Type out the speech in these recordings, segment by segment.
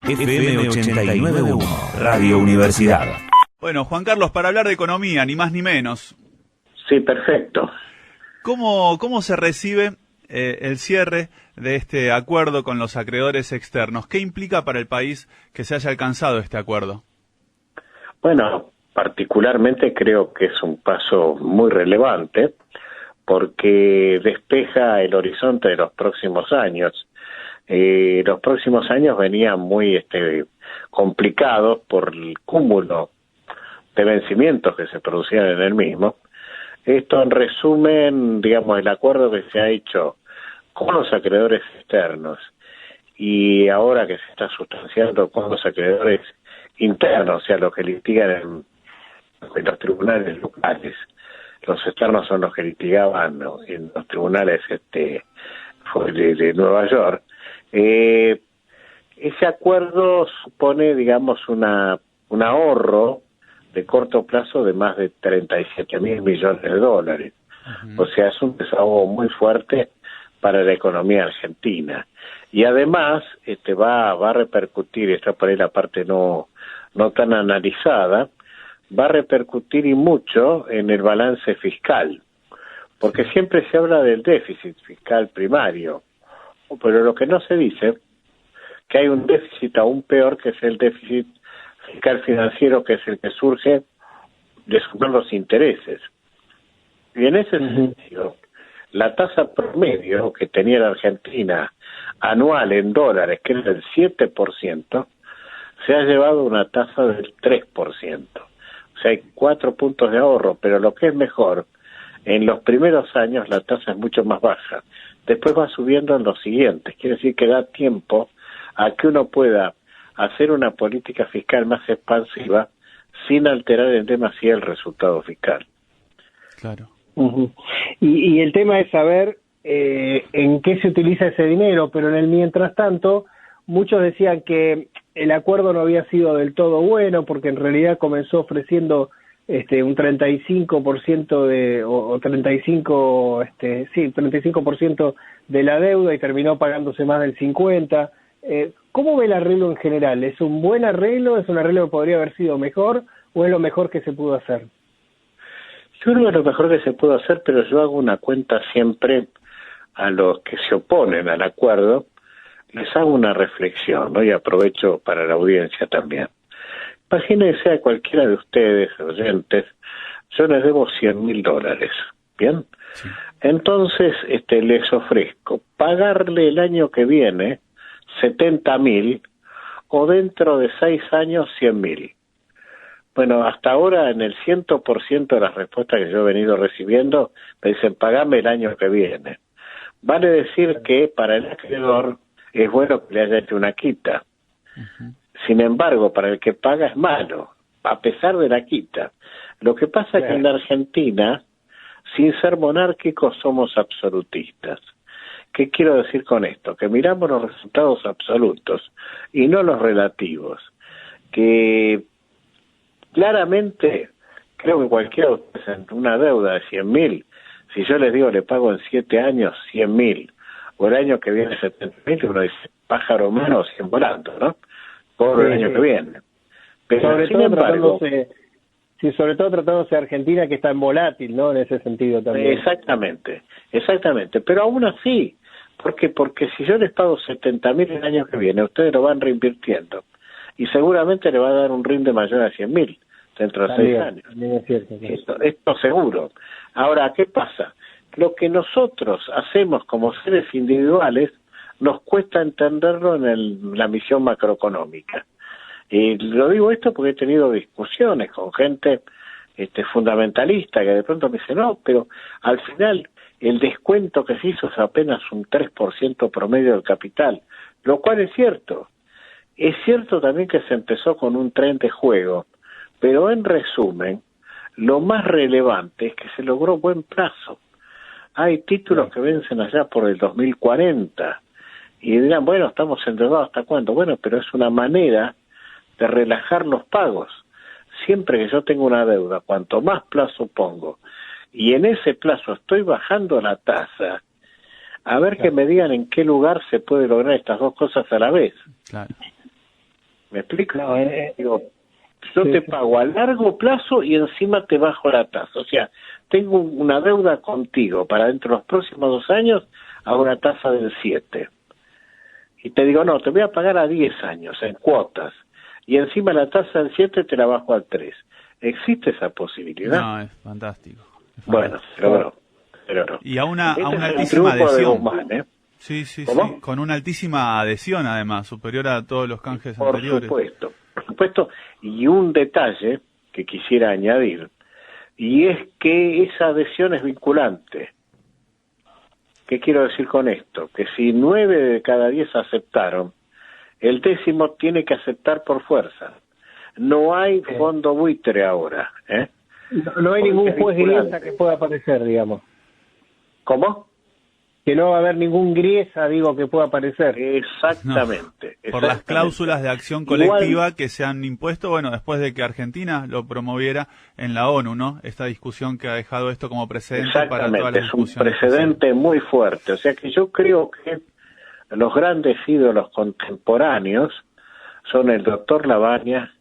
FM 89.1, Radio Universidad. Bueno, Juan Carlos, para hablar de economía, ni más ni menos. Sí, perfecto. ¿Cómo se recibe el cierre de este acuerdo con los acreedores externos? ¿Qué implica para el país que se haya alcanzado este acuerdo? Bueno, particularmente creo que es un paso muy relevante porque despeja el horizonte de los próximos años. Los próximos años venían muy complicados por el cúmulo de vencimientos que se producían en el mismo. Esto, en resumen, digamos, el acuerdo que se ha hecho con los acreedores externos y ahora que se está sustanciando con los acreedores internos, o sea, los que litigan en los tribunales locales. Los externos son los que litigaban, ¿no?, en los tribunales de Nueva York. Ese acuerdo supone, digamos, un ahorro de corto plazo de más de 37.000 millones de dólares. Uh-huh. O sea, es un desahogo muy fuerte para la economía argentina. Y además va a repercutir, esta por ahí la parte no tan analizada, va a repercutir y mucho en el balance fiscal, porque siempre se habla del déficit fiscal primario, pero lo que no se dice que hay un déficit aún peor, que es el déficit fiscal financiero, que es el que surge de sumar los intereses. Y en ese sentido, la tasa promedio que tenía la Argentina anual en dólares, que era del 7%, se ha llevado una tasa del 3%. O sea, hay 4 puntos de ahorro, pero lo que es mejor, en los primeros años la tasa es mucho más baja. Después va subiendo en los siguientes. Quiere decir que da tiempo a que uno pueda hacer una política fiscal más expansiva sin alterar en demasía el resultado fiscal. Claro. Uh-huh. Y el tema es saber en qué se utiliza ese dinero, pero en el mientras tanto, muchos decían que el acuerdo no había sido del todo bueno, porque en realidad comenzó ofreciendo un 35% o 35% de la deuda y terminó pagándose más del 50%. ¿Cómo ve el arreglo en general? ¿Es un buen arreglo? ¿Es un arreglo que podría haber sido mejor? ¿O es lo mejor que se pudo hacer? Yo creo que es lo mejor que se pudo hacer, pero yo hago una cuenta siempre a los que se oponen al acuerdo. Les hago una reflexión, ¿no? Y aprovecho para la audiencia también. Imagínense a cualquiera de ustedes, oyentes, yo les debo $100.000, ¿bien? Sí. Entonces, les ofrezco pagarle el año que viene 70.000 o dentro de 6 años 100.000. Bueno, hasta ahora en el 100% de las respuestas que yo he venido recibiendo me dicen pagame el año que viene. Vale decir que para el acreedor es bueno que le haya hecho una quita. Uh-huh. Sin embargo, para el que paga es malo, a pesar de la quita. Lo que pasa es que en la Argentina, sin ser monárquicos, somos absolutistas. ¿Qué quiero decir con esto? Que miramos los resultados absolutos y no los relativos. Que claramente, creo que cualquiera de ustedes en una deuda de 100.000, si yo les digo le pago en 7 años 100.000, o el año que viene 70.000, uno dice, pájaro menos 100 volando, ¿no? Por el año que viene. Pero sobre todo tratándose de Argentina, que está en volátil, ¿no? En ese sentido también. Exactamente. Pero aún así, ¿por qué? Porque si yo les pago 70.000 el año que viene, ustedes lo van reinvirtiendo. Y seguramente le va a dar un rinde mayor a 100.000 dentro de 6 años. Es cierto, sí. Esto seguro. Ahora, ¿qué pasa? Lo que nosotros hacemos como seres individuales nos cuesta entenderlo en la misión macroeconómica. Y lo digo esto porque he tenido discusiones con gente fundamentalista que de pronto me dice, no, pero al final el descuento que se hizo es apenas un 3% promedio del capital, lo cual es cierto. Es cierto también que se empezó con un tren de juego, pero en resumen, lo más relevante es que se logró buen plazo. Hay títulos que vencen allá por el 2040 y dirán, bueno, estamos endeudados ¿hasta cuándo? Bueno, pero es una manera de relajar los pagos. Siempre que yo tengo una deuda, cuanto más plazo pongo y en ese plazo estoy bajando la tasa, a ver que me digan en qué lugar se puede lograr estas dos cosas a la vez. Claro. ¿Me explico? No, Digo, yo te pago a largo plazo y encima te bajo la tasa. O sea, tengo una deuda contigo para dentro de los próximos 2 años a una tasa del 7. Y te digo, no, te voy a pagar a 10 años en cuotas. Y encima la tasa del 7 te la bajo al 3. ¿Existe esa posibilidad? No, es fantástico. Bueno, pero no. Y a una Este es el altísima truco de adhesión. Guzmán, ¿eh? Sí, sí, ¿Cómo? sí. Con una altísima adhesión, además, superior a todos los canjes Por anteriores. supuesto. Y un detalle que quisiera añadir, y es que esa adhesión es vinculante. ¿Qué quiero decir con esto? Que si 9 de cada 10 aceptaron, el 10º tiene que aceptar por fuerza. No hay fondo buitre ahora, ¿eh? No hay ningún Porque es juez vinculante. griesa que pueda aparecer, digamos. ¿Cómo? Que no va a haber ningún griesa, digo, que pueda aparecer. Exactamente. Por las exactamente. cláusulas de acción colectiva que se han impuesto, bueno, después de que Argentina lo promoviera en la ONU, ¿no? Esta discusión que ha dejado esto como precedente para todas las Exactamente, es un discusiones. precedente muy fuerte. O sea que yo creo que los grandes ídolos contemporáneos son el doctor Labaña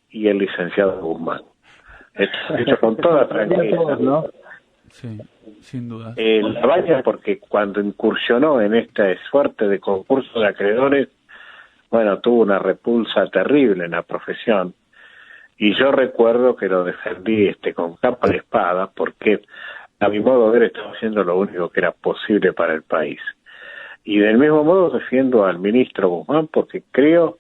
y el licenciado Guzmán. Esto con toda tranquilidad. ¿No? Sí, sin duda. Labaña porque cuando incursionó en esta suerte de concurso de acreedores, bueno, tuvo una repulsa terrible en la profesión. Y yo recuerdo que lo defendí con capa de espada porque a mi modo de ver estaba haciendo lo único que era posible para el país. Y del mismo modo defiendo al ministro Guzmán porque creo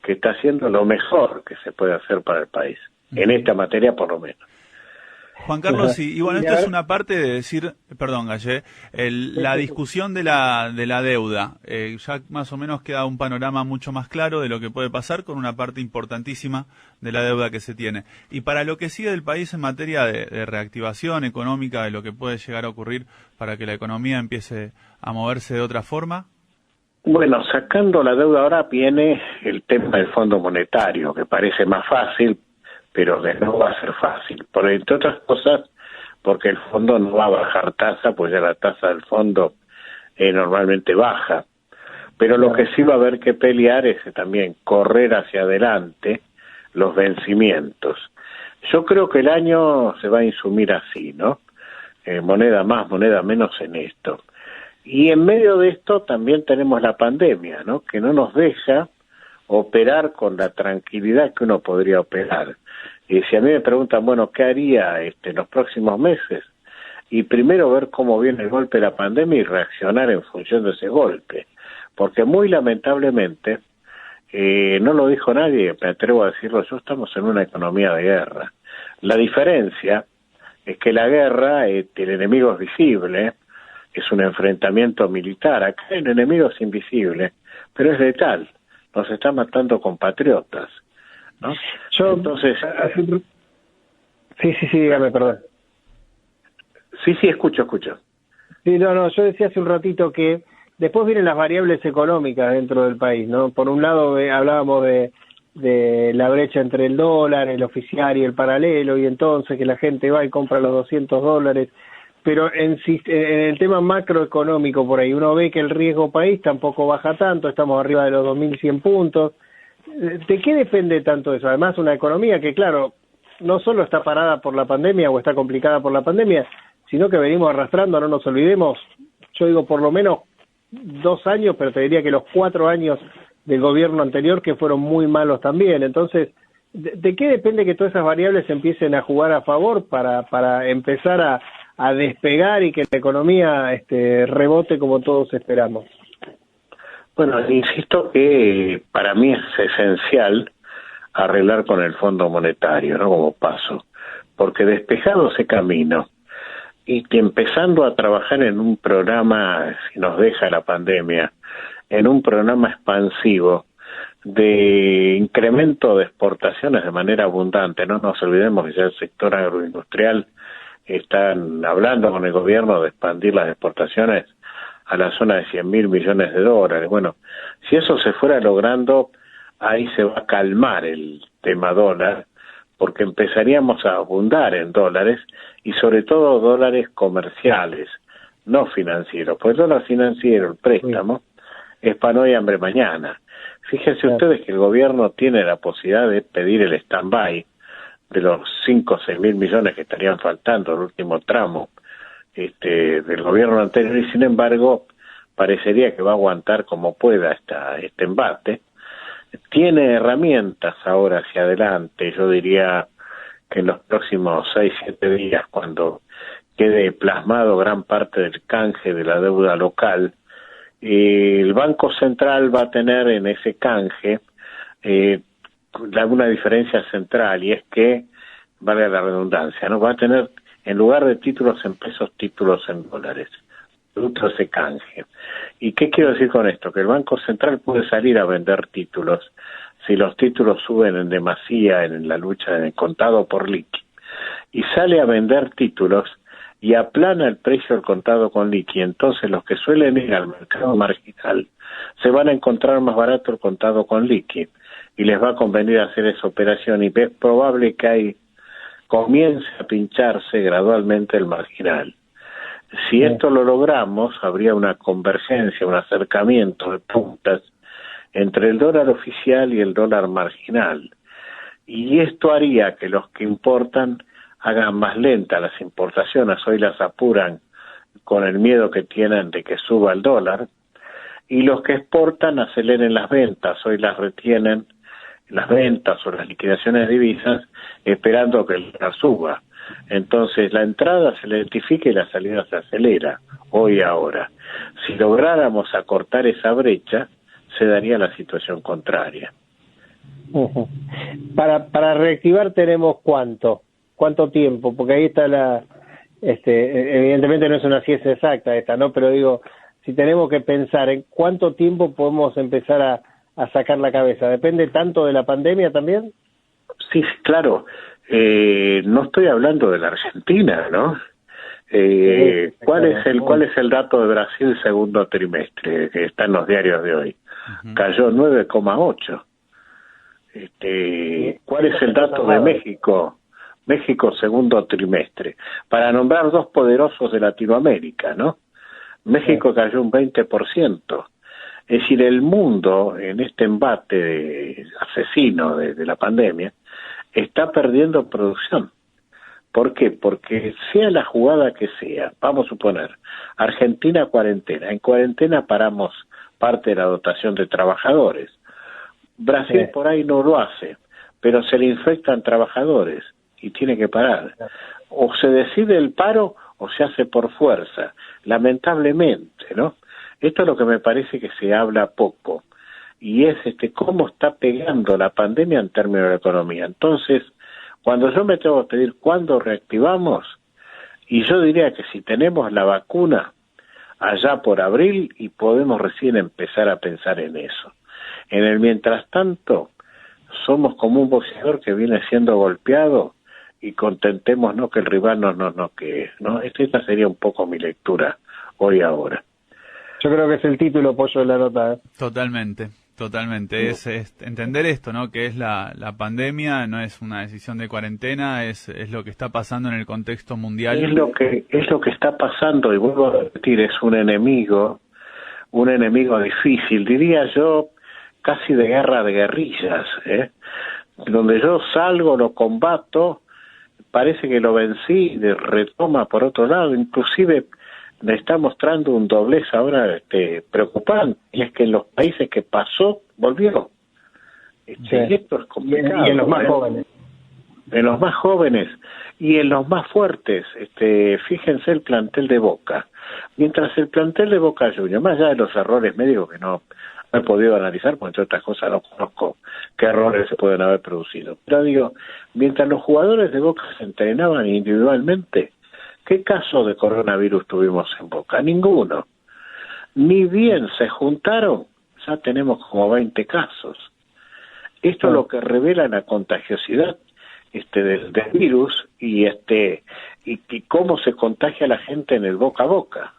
que está haciendo lo mejor que se puede hacer para el país, en esta materia por lo menos. Juan Carlos, y bueno, esto es una parte de decir, perdón, Gallé, la discusión de la deuda. Ya más o menos queda un panorama mucho más claro de lo que puede pasar con una parte importantísima de la deuda que se tiene. Y para lo que sigue del país en materia de reactivación económica, de lo que puede llegar a ocurrir para que la economía empiece a moverse de otra forma. Bueno, sacando la deuda ahora viene el tema del Fondo Monetario, que parece más fácil, pero que no va a ser fácil. Por entre otras cosas, porque el fondo no va a bajar tasa, pues ya la tasa del fondo normalmente baja. Pero lo que sí va a haber que pelear es también correr hacia adelante los vencimientos. Yo creo que el año se va a insumir así, ¿no? Moneda más, moneda menos en esto. Y en medio de esto también tenemos la pandemia, ¿no? Que no nos deja operar con la tranquilidad que uno podría operar. Y si a mí me preguntan, bueno, ¿qué haría en los próximos meses? Y primero ver cómo viene el golpe de la pandemia y reaccionar en función de ese golpe. Porque muy lamentablemente, no lo dijo nadie, me atrevo a decirlo yo, estamos en una economía de guerra. La diferencia es que la guerra, el enemigo es visible, es un enfrentamiento militar. Acá el enemigo es invisible, pero es letal. Nos está matando compatriotas, ¿no? Entonces, Sí, dígame, perdón. sí, escucho. Sí, no, yo decía hace un ratito que después vienen las variables económicas dentro del país, ¿no? Por un lado hablábamos de la brecha entre el dólar, el oficial y el paralelo, y entonces que la gente va y compra los $200, pero en el tema macroeconómico por ahí uno ve que el riesgo país tampoco baja tanto, estamos arriba de los 2.100 puntos. ¿De qué depende tanto eso? Además, una economía que, claro, no solo está parada por la pandemia o está complicada por la pandemia, sino que venimos arrastrando, no nos olvidemos, yo digo por lo menos 2 años, pero te diría que los 4 años del gobierno anterior que fueron muy malos también. Entonces, ¿de qué depende que todas esas variables empiecen a jugar a favor para empezar a despegar y que la economía rebote como todos esperamos? Bueno, insisto que para mí es esencial arreglar con el Fondo Monetario, ¿no? Como paso, porque despejado ese camino y que empezando a trabajar en un programa, si nos deja la pandemia, en un programa expansivo de incremento de exportaciones de manera abundante. No nos olvidemos que ya el sector agroindustrial están hablando con el gobierno de expandir las exportaciones a la zona de 100.000 millones de dólares. Bueno, si eso se fuera logrando, ahí se va a calmar el tema dólar, porque empezaríamos a abundar en dólares, y sobre todo dólares comerciales, no financieros. Pues el dólar financiero, el préstamo, es pan hoy, hambre mañana. Fíjense ustedes que el gobierno tiene la posibilidad de pedir el stand-by de los 5 o 6 mil millones que estarían faltando, el último tramo del gobierno anterior, y sin embargo parecería que va a aguantar como pueda este embate. Tiene herramientas ahora hacia adelante, yo diría que en los próximos 6-7 días, cuando quede plasmado gran parte del canje de la deuda local, el Banco Central va a tener en ese canje una diferencia central, y es que, valga la redundancia, ¿no? Va a tener, en lugar de títulos en pesos, títulos en dólares, producto de ese canje. ¿Y qué quiero decir con esto? Que el Banco Central puede salir a vender títulos si los títulos suben en demasía en la lucha de contado por liqui, y sale a vender títulos y aplana el precio del contado con liqui. Entonces los que suelen ir al mercado marginal se van a encontrar más barato el contado con liqui, y les va a convenir hacer esa operación, y es probable que comience a pincharse gradualmente el marginal. Si esto lo logramos, habría una convergencia, un acercamiento de puntas entre el dólar oficial y el dólar marginal, y esto haría que los que importan hagan más lentas las importaciones, hoy las apuran con el miedo que tienen de que suba el dólar, y los que exportan aceleren las ventas, hoy las retienen las ventas o las liquidaciones de divisas esperando que el dólar suba. Entonces la entrada se lentifica y la salida se acelera, hoy ahora. Si lográramos acortar esa brecha, se daría la situación contraria. Para reactivar tenemos cuánto tiempo, porque ahí está evidentemente no es una ciencia exacta esta, ¿no? Pero digo, si tenemos que pensar en cuánto tiempo podemos empezar a sacar la cabeza, ¿depende tanto de la pandemia también? Sí, claro. No estoy hablando de la Argentina, ¿no? ¿Cuál es el dato de Brasil segundo trimestre que está en los diarios de hoy? Cayó 9,8. ¿Cuál es el dato de México? México segundo trimestre. Para nombrar dos poderosos de Latinoamérica, ¿no? México cayó un 20%. Es decir, el mundo en este embate asesino de la pandemia está perdiendo producción. ¿Por qué? Porque sea la jugada que sea, vamos a suponer, Argentina cuarentena, en cuarentena paramos parte de la dotación de trabajadores. Brasil por ahí no lo hace, pero se le infectan trabajadores y tiene que parar. O se decide el paro o se hace por fuerza, lamentablemente, ¿no? Esto es lo que me parece que se habla poco, y es cómo está pegando la pandemia en términos de la economía. Entonces, cuando yo me tengo que pedir cuándo reactivamos, y yo diría que si tenemos la vacuna allá por abril, y podemos recién empezar a pensar en eso. En el mientras tanto, somos como un boxeador que viene siendo golpeado, y contentémonos que el rival no nos noquee, ¿no? Esta sería un poco mi lectura hoy ahora. Yo creo que es el título, Pollo, de la nota. Totalmente. Es entender esto, ¿no? Que es la pandemia, no es una decisión de cuarentena, es lo que está pasando en el contexto mundial. Es lo que está pasando, y vuelvo a repetir, es un enemigo difícil, diría yo, casi de guerra de guerrillas, donde yo salgo, lo combato, parece que lo vencí, retoma por otro lado, inclusive le está mostrando un doblez ahora preocupante, y es que en los países que pasó, volvió. Y esto es complicado. Y en los más jóvenes. En los más jóvenes y en los más fuertes. Fíjense el plantel de Boca. Mientras el plantel de Boca Juniors, más allá de los errores médicos que no he podido analizar, porque entre otras cosas no conozco qué errores se pueden haber producido. Pero digo, mientras los jugadores de Boca se entrenaban individualmente, ¿qué caso de coronavirus tuvimos en Boca? Ninguno. Ni bien se juntaron, ya tenemos como 20 casos. Esto es lo que revela la contagiosidad del virus y cómo se contagia la gente en el boca a boca.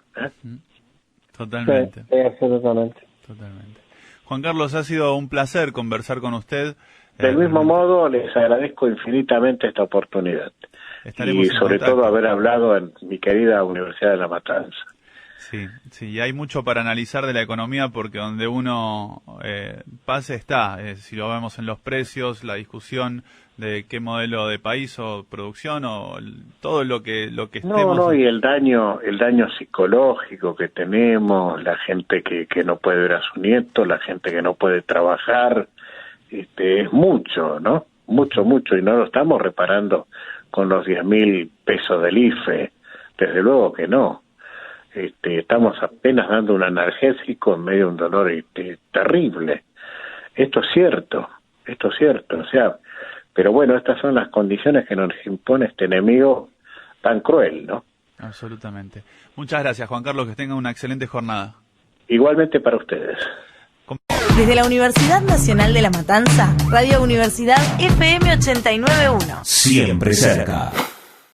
Totalmente. Sí, absolutamente. Totalmente. Juan Carlos, ha sido un placer conversar con usted. Del mismo modo, les agradezco infinitamente esta oportunidad. Estaremos y sobre todo haber hablado en mi querida Universidad de La Matanza. Sí, sí, y hay mucho para analizar de la economía porque donde uno pase está, si lo vemos en los precios, la discusión de qué modelo de país o producción o todo lo que estemos... No, y el daño psicológico que tenemos, la gente que no puede ver a su nieto, la gente que no puede trabajar, es mucho, ¿no? Mucho, y no lo estamos reparando con los 10.000 pesos del IFE, desde luego que no. Estamos apenas dando un analgésico en medio de un dolor terrible. Esto es cierto, o sea, pero bueno, estas son las condiciones que nos impone este enemigo tan cruel, ¿no? Absolutamente. Muchas gracias, Juan Carlos, que tengan una excelente jornada. Igualmente para ustedes. Desde la Universidad Nacional de La Matanza, Radio Universidad FM 89.1. Siempre cerca.